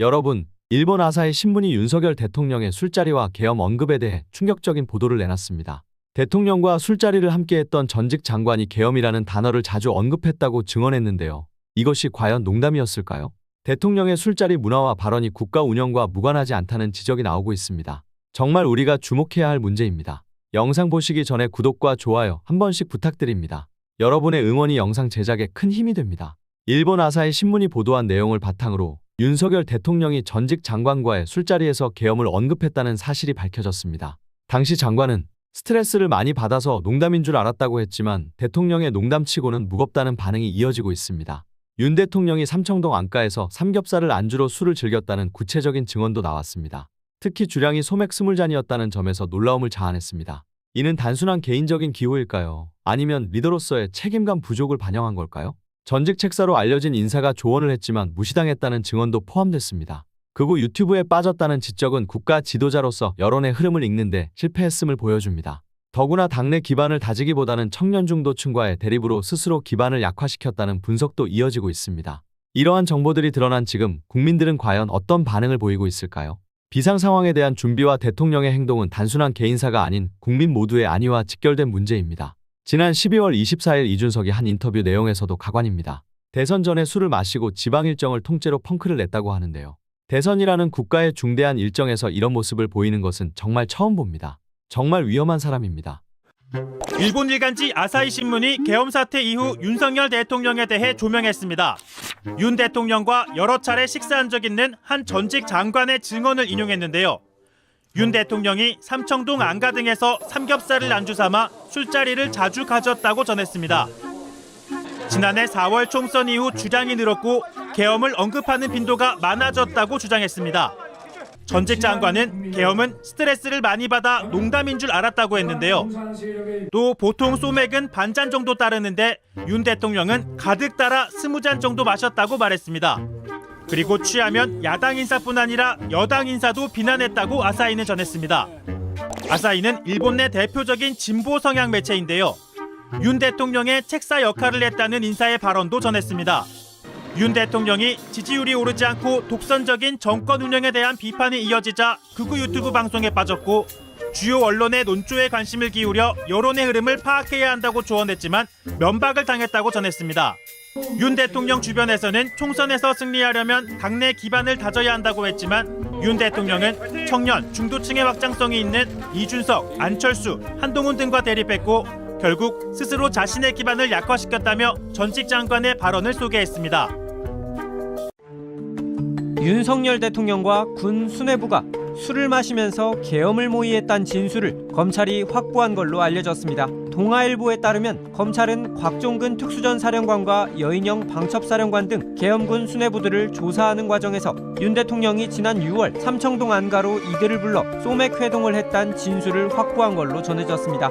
여러분, 일본 아사히 신문이 윤석열 대통령의 술자리와 계엄 언급에 대해 충격적인 보도를 내놨습니다. 대통령과 술자리를 함께했던 전직 장관이 계엄이라는 단어를 자주 언급했다고 증언했는데요. 이것이 과연 농담이었을까요? 대통령의 술자리 문화와 발언이 국가 운영과 무관하지 않다는 지적이 나오고 있습니다. 정말 우리가 주목해야 할 문제입니다. 영상 보시기 전에 구독과 좋아요 한 번씩 부탁드립니다. 여러분의 응원이 영상 제작에 큰 힘이 됩니다. 일본 아사히 신문이 보도한 내용을 바탕으로 윤석열 대통령이 전직 장관과의 술자리에서 계엄을 언급했다는 사실이 밝혀졌습니다. 당시 장관은 스트레스를 많이 받아서 농담인 줄 알았다고 했지만 대통령의 농담치고는 무겁다는 반응이 이어지고 있습니다. 윤 대통령이 삼청동 안가에서 삼겹살을 안주로 술을 즐겼다는 구체적인 증언도 나왔습니다. 특히 주량이 소맥 20잔이었다는 점에서 놀라움을 자아냈습니다. 이는 단순한 개인적인 기호일까요? 아니면 리더로서의 책임감 부족을 반영한 걸까요? 전직 책사로 알려진 인사가 조언을 했지만 무시당했다는 증언도 포함됐습니다. 극우 유튜브에 빠졌다는 지적은 국가 지도자로서 여론의 흐름을 읽는데 실패했음을 보여줍니다. 더구나 당내 기반을 다지기보다는 청년 중도층과의 대립으로 스스로 기반을 약화시켰다는 분석도 이어지고 있습니다. 이러한 정보들이 드러난 지금 국민들은 과연 어떤 반응을 보이고 있을까요? 비상 상황에 대한 준비와 대통령의 행동은 단순한 개인사가 아닌 국민 모두의 안위와 직결된 문제입니다. 지난 12월 24일 이준석이 한 인터뷰 내용에서도 가관입니다. 대선 전에 술을 마시고 지방 일정을 통째로 펑크를 냈다고 하는데요. 대선이라는 국가의 중대한 일정에서 이런 모습을 보이는 것은 정말 처음 봅니다. 정말 위험한 사람입니다. 일본 일간지 아사히 신문이 계엄 사태 이후 윤석열 대통령에 대해 조명했습니다. 윤 대통령과 여러 차례 식사한 적 있는 한 전직 장관의 증언을 인용했는데요. 윤 대통령이 삼청동 안가 등에서 삼겹살을 안주 삼아 술자리를 자주 가졌다고 전했습니다. 지난해 4월 총선 이후 주량이 늘었고 계엄을 언급하는 빈도가 많아졌다고 주장했습니다. 전직 장관은 계엄은 스트레스를 많이 받아 농담인 줄 알았다고 했는데요. 또 보통 소맥은 반잔 정도 따르는데 윤 대통령은 가득 따라 20잔 정도 마셨다고 말했습니다. 그리고 취하면 야당 인사뿐 아니라 여당 인사도 비난했다고 아사히는 전했습니다. 아사히는 일본 내 대표적인 진보 성향 매체인데요. 윤 대통령의 책사 역할을 했다는 인사의 발언도 전했습니다. 윤 대통령이 지지율이 오르지 않고 독선적인 정권 운영에 대한 비판이 이어지자 극우 유튜브 방송에 빠졌고 주요 언론의 논조에 관심을 기울여 여론의 흐름을 파악해야 한다고 조언했지만 면박을 당했다고 전했습니다. 윤 대통령 주변에서는 총선에서 승리하려면 당내 기반을 다져야 한다고 했지만 윤 대통령은 청년, 중도층의 확장성이 있는 이준석, 안철수, 한동훈 등과 대립했고 결국 스스로 자신의 기반을 약화시켰다며 전직 장관의 발언을 소개했습니다. 윤석열 대통령과 군 수뇌부가 술을 마시면서 계엄을 모의했다는 진술을 검찰이 확보한 걸로 알려졌습니다. 동아일보에 따르면 검찰은 곽종근 특수전 사령관과 여인영 방첩사령관 등 계엄군 수뇌부들을 조사하는 과정에서 윤 대통령이 지난 6월 삼청동 안가로 이들을 불러 소맥 회동을 했다는 진술을 확보한 걸로 전해졌습니다.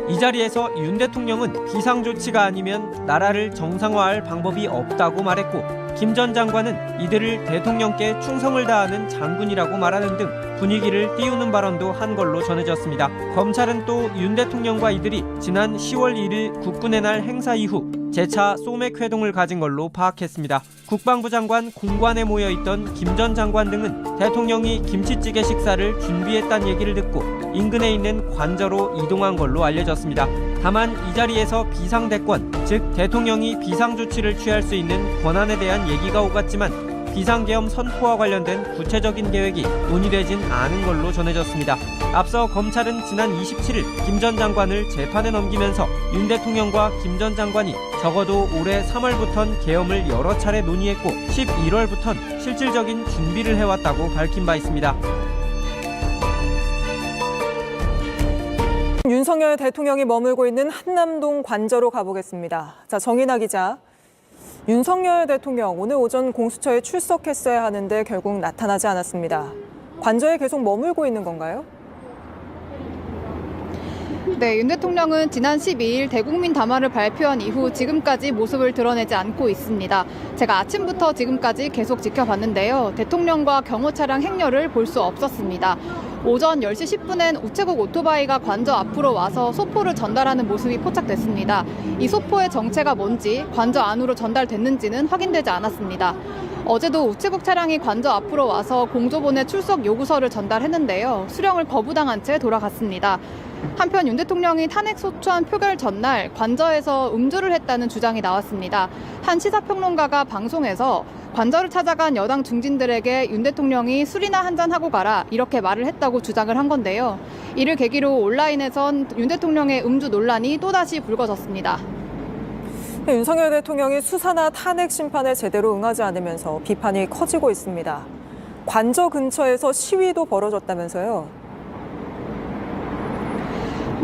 이 자리에서 윤 대통령은 비상조치가 아니면 나라를 정상화할 방법이 없다고 말했고 김 전 장관은 이들을 대통령께 충성을 다하는 장군이라고 말하는 등 분위기를 띄우는 발언도 한 걸로 전해졌습니다. 검찰은 또 윤 대통령과 이들이 지난 10월 1일 국군의 날 행사 이후 재차 소맥 회동을 가진 걸로 파악했습니다. 국방부 장관 공관에 모여있던 김 전 장관 등은 대통령이 김치찌개 식사를 준비했다는 얘기를 듣고 인근에 있는 관저로 이동한 걸로 알려졌습니다. 다만 이 자리에서 비상대권, 즉 대통령이 비상조치를 취할 수 있는 권한에 대한 얘기가 오갔지만 비상계엄 선포와 관련된 구체적인 계획이 논의되진 않은 걸로 전해졌습니다. 앞서 검찰은 지난 27일 김 전 장관을 재판에 넘기면서 윤 대통령과 김 전 장관이 적어도 올해 3월부턴 계엄을 여러 차례 논의했고 11월부턴 실질적인 준비를 해왔다고 밝힌 바 있습니다. 윤석열 대통령이 머물고 있는 한남동 관저로 가보겠습니다. 자, 정인아 기자. 윤석열 대통령 오늘 오전 공수처에 출석했어야 하는데 결국 나타나지 않았습니다. 관저에 계속 머물고 있는 건가요? 네, 윤 대통령은 지난 12일 대국민 담화를 발표한 이후 지금까지 모습을 드러내지 않고 있습니다. 제가 아침부터 지금까지 계속 지켜봤는데요. 대통령과 경호 차량 행렬을 볼 수 없었습니다. 오전 10시 10분엔 우체국 오토바이가 관저 앞으로 와서 소포를 전달하는 모습이 포착됐습니다. 이 소포의 정체가 뭔지 관저 안으로 전달됐는지는 확인되지 않았습니다. 어제도 우체국 차량이 관저 앞으로 와서 공조본에 출석 요구서를 전달했는데요. 수령을 거부당한 채 돌아갔습니다. 한편 윤 대통령이 탄핵 소추안 표결 전날 관저에서 음주를 했다는 주장이 나왔습니다. 한 시사평론가가 방송에서 관저를 찾아간 여당 중진들에게 윤 대통령이 술이나 한잔하고 가라 이렇게 말을 했다고 주장을 한 건데요. 이를 계기로 온라인에선 윤 대통령의 음주 논란이 또다시 불거졌습니다. 윤석열 대통령이 수사나 탄핵 심판에 제대로 응하지 않으면서 비판이 커지고 있습니다. 관저 근처에서 시위도 벌어졌다면서요.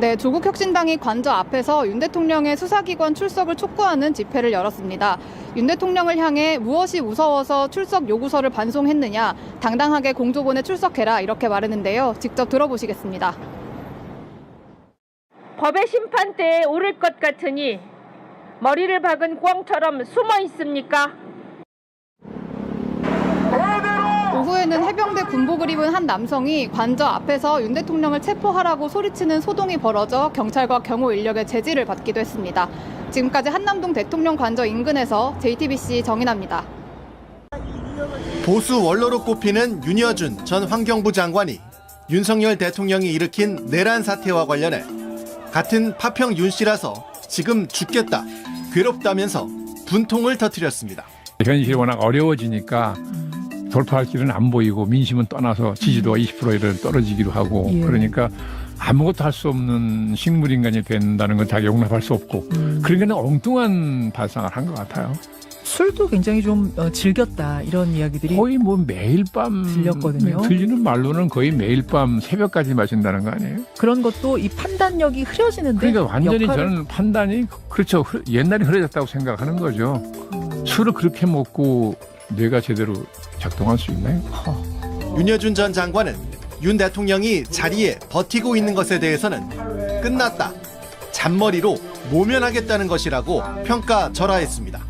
네, 조국혁신당이 관저 앞에서 윤 대통령의 수사기관 출석을 촉구하는 집회를 열었습니다. 윤 대통령을 향해 무엇이 무서워서 출석 요구서를 반송했느냐, 당당하게 공조본에 출석해라 이렇게 말했는데요. 직접 들어보시겠습니다. 법의 심판대에 오를 것 같으니 머리를 박은 꿩처럼 숨어 있습니까? 오후에는 해병대 군복을 입은 한 남성이 관저 앞에서 윤 대통령을 체포하라고 소리치는 소동이 벌어져 경찰과 경호 인력의 제지를 받기도 했습니다. 지금까지 한남동 대통령 관저 인근에서 JTBC 정인아입니다. 보수 원로로 꼽히는 윤여준 전 환경부 장관이 윤석열 대통령이 일으킨 내란 사태와 관련해 같은 파평 윤 씨라서 지금 죽겠다, 괴롭다면서 분통을 터뜨렸습니다. 현실이 워낙 어려워지니까 돌파할 길은 안 보이고 민심은 떠나서 지지도가 20%를 떨어지기도 하고 그러니까 아무것도 할 수 없는 식물인간이 된다는 건 다 용납할 수 없고 그러니까 엉뚱한 발상을 한 것 같아요. 술도 굉장히 좀 즐겼다 이런 이야기들이 거의 뭐 매일 밤 들렸거든요. 들리는 말로는 거의 매일 밤 새벽까지 마신다는 거 아니에요? 그런 것도 이 판단력이 흐려지는데 그러니까 완전히 역할을... 저는 판단이 그렇죠. 옛날에 흐려졌다고 생각하는 거죠. 술을 그렇게 먹고 뇌가 제대로 작동할 수 있나요? 윤여준 전 장관은 윤 대통령이 자리에 버티고 있는 것에 대해서는 끝났다, 잔머리로 모면하겠다는 것이라고 평가절하했습니다.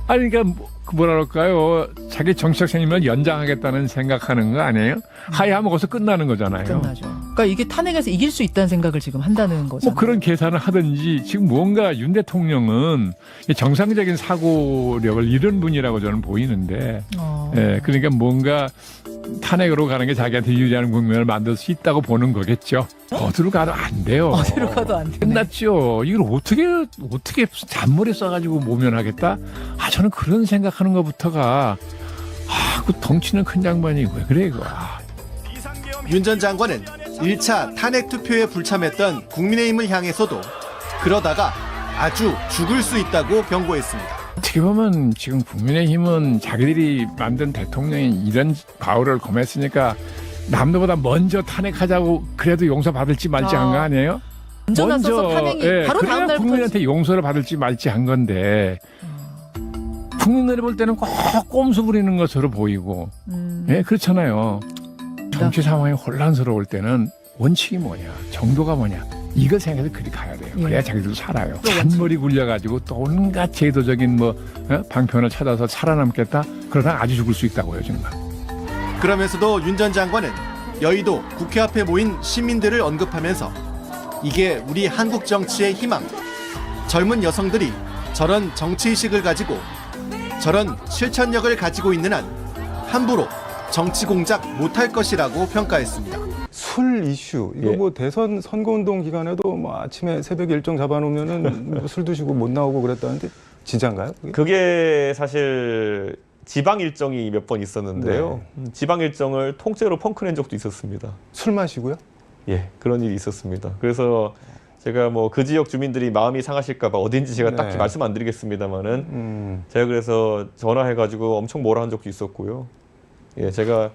아니 그러니까 뭐라 그럴까요? 자기 정치적 생명을 연장하겠다는 생각하는 거 아니에요? 하야하면 거기서 끝나는 거잖아요. 끝나죠. 그러니까 이게 탄핵에서 이길 수 있다는 생각을 지금 한다는 거잖아요. 뭐 그런 계산을 하든지 지금 뭔가 윤 대통령은 정상적인 사고력을 잃은 분이라고 저는 보이는데 예, 그러니까 뭔가 탄핵으로 가는 게 자기한테 유리한 국면을 만들 수 있다고 보는 거겠죠. 어디로 가도 안 돼요. 어디로 가도 안 되네. 끝났죠. 이걸 어떻게 잔머리 써가지고 모면하겠다? 저는 그런 생각하는 것부터가 그 덩치는 큰 장관이 왜 그래 이거. 윤 전 장관은 1차 탄핵 투표에 불참했던 국민의힘을 향해서도 그러다가 아주 죽을 수 있다고 경고했습니다. 어떻게 보면 지금 국민의힘은 자기들이 만든 대통령이 이런 과오를 검했으니까 남들보다 먼저 탄핵하자고 그래도 용서받을지 말지 한 거 아니에요? 먼저 나서서 탄핵이 바로 그래야 다음 날 국민한테 용서를 받을지 말지 한 건데 국민들이 볼 때는 꼭 꼼수 부리는 것으로 보이고 예, 그렇잖아요. 정치 상황이 혼란스러울 때는 원칙이 뭐냐, 정도가 뭐냐 이걸 생각해서 그리 가야 돼요. 그래야 자기들도 살아요. 잔머리 굴려가지고 또 온갖 제도적인 방편을 찾아서 살아남겠다? 그러다 아주 죽을 수 있다고요 정말. 그러면서도 윤 전 장관은 여의도 국회 앞에 모인 시민들을 언급하면서 이게 우리 한국 정치의 희망, 젊은 여성들이 저런 정치의식을 가지고 저런 실천력을 가지고 있는 한 함부로 정치 공작 못할 것이라고 평가했습니다. 술 이슈 이거 뭐 대선 선거운동 기간에도 뭐 아침에 새벽에 일정 잡아놓으면은 뭐 술 드시고 못 나오고 그랬다는데 진짜인가요? 그게 사실 지방 일정이 몇 번 있었는데요. 지방 일정을 통째로 펑크낸 적도 있었습니다. 술 마시고요? 예, 그런 일이 있었습니다. 그래서 제가 뭐 그 지역 주민들이 마음이 상하실까봐 어딘지 제가 딱히 말씀 안 드리겠습니다만은 제가 그래서 전화해가지고 엄청 뭐라 한 적도 있었고요. 예, 제가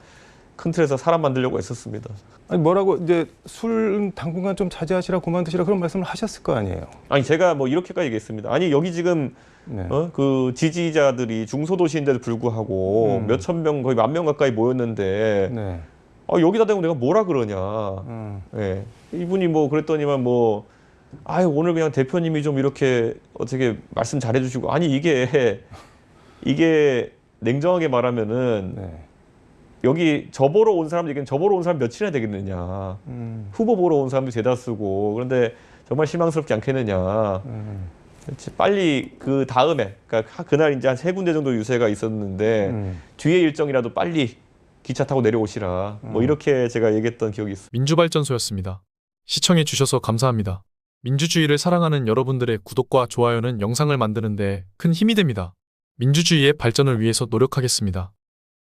큰 틀에서 사람 만들려고 했었습니다. 아니 뭐라고 이제 술은 당분간 좀 자제하시라, 그만 드시라 그런 말씀을 하셨을 거 아니에요? 아니 제가 뭐 이렇게까지 얘기했습니다. 아니 여기 지금 그 지지자들이 중소도시인데도 불구하고 몇천 명, 거의 10,000명 가까이 모였는데 여기다 대고 내가 뭐라 그러냐. 예, 이분이 뭐 그랬더니만 뭐 오늘 그냥 대표님이 좀 이렇게 어떻게 말씀 잘해주시고 아니 이게 냉정하게 말하면은 여기 저 보러 온 사람 얘기는 저 보러 온 사람 며칠이나 되겠느냐. 후보 보러 온 사람들이 대다수고 그런데 정말 실망스럽지 않겠느냐. 그렇지. 빨리 그 다음에 그러니까 그날 이제 한 3군데 정도 유세가 있었는데 뒤에 일정이라도 빨리 기차 타고 내려오시라. 뭐 이렇게 제가 얘기했던 기억이 있어요. 민주발전소였습니다. 시청해 주셔서 감사합니다. 민주주의를 사랑하는 여러분들의 구독과 좋아요는 영상을 만드는 데 큰 힘이 됩니다. 민주주의의 발전을 위해서 노력하겠습니다.